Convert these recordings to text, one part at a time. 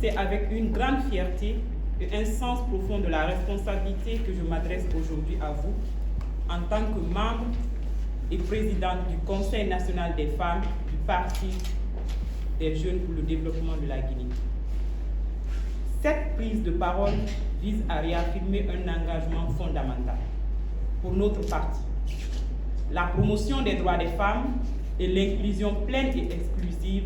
C'est avec une grande fierté et un sens profond de la responsabilité que je m'adresse aujourd'hui à vous en tant que membre et présidente du Conseil national des femmes du Parti des jeunes pour le développement de la Guinée. Cette prise de parole vise à réaffirmer un engagement fondamental pour notre parti, la promotion des droits des femmes et l'inclusion pleine et exclusive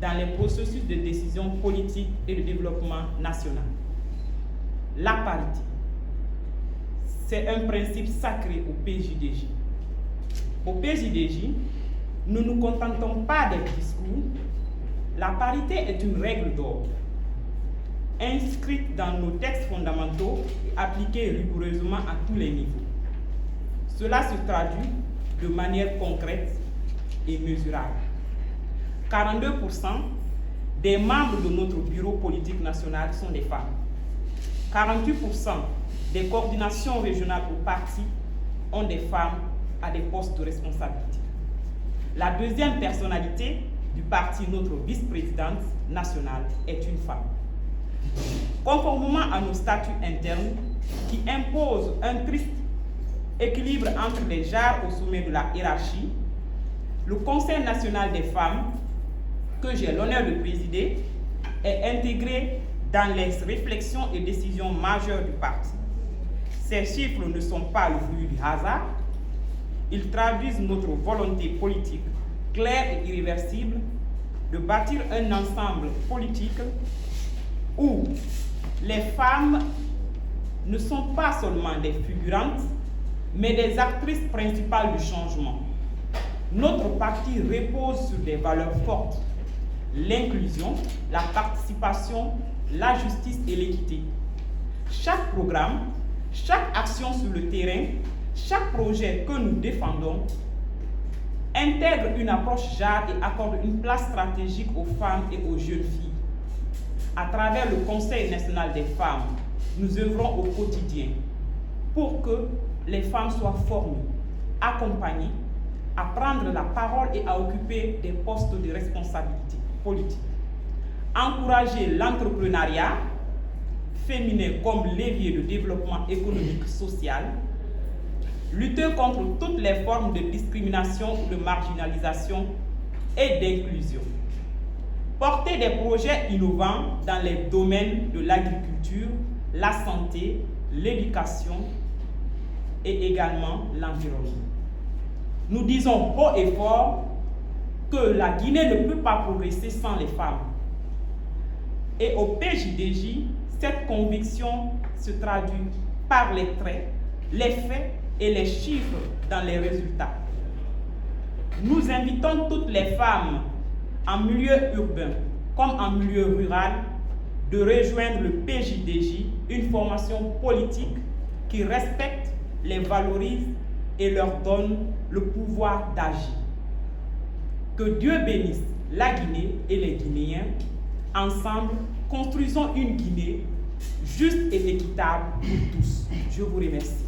dans les processus de décision politique et de développement national. La parité, c'est un principe sacré au PJDJ. Au PJDJ, nous ne nous contentons pas des discours. La parité est une règle d'ordre, inscrite dans nos textes fondamentaux et appliquée rigoureusement à tous les niveaux. Cela se traduit de manière concrète et mesurable. 42% des membres de notre bureau politique national sont des femmes. 48% des coordinations régionales au parti ont des femmes à des postes de responsabilité. La deuxième personnalité du parti, notre vice-présidente nationale, est une femme. Conformément à nos statuts internes qui imposent un triste équilibre entre les genres au sommet de la hiérarchie, le Conseil national des femmes, que j'ai l'honneur de présider, est intégré dans les réflexions et décisions majeures du parti. Ces chiffres ne sont pas le fruit du hasard. Ils traduisent notre volonté politique claire et irréversible de bâtir un ensemble politique où les femmes ne sont pas seulement des figurantes, mais des actrices principales du changement. Notre parti repose sur des valeurs fortes: l'inclusion, la participation, la justice et l'équité. Chaque programme, chaque action sur le terrain, chaque projet que nous défendons intègre une approche genre et accorde une place stratégique aux femmes et aux jeunes filles. À travers le Conseil national des femmes, nous œuvrons au quotidien pour que les femmes soient formées, accompagnées, à prendre la parole et à occuper des postes de responsabilité politique. Encourager l'entrepreneuriat féminin comme levier de développement économique et social, lutter contre toutes les formes de discrimination ou de marginalisation et d'inclusion, porter des projets innovants dans les domaines de l'agriculture, la santé, l'éducation et également l'environnement. Nous disons haut et fort que la Guinée ne peut pas progresser sans les femmes. Et au PJDJ, cette conviction se traduit par les traits, les faits et les chiffres dans les résultats. Nous invitons toutes les femmes en milieu urbain comme en milieu rural de rejoindre le PJDJ, une formation politique qui respecte, les valorise et leur donne le pouvoir d'agir. Que Dieu bénisse la Guinée et les Guinéens. Ensemble, construisons une Guinée juste et équitable pour tous. Je vous remercie.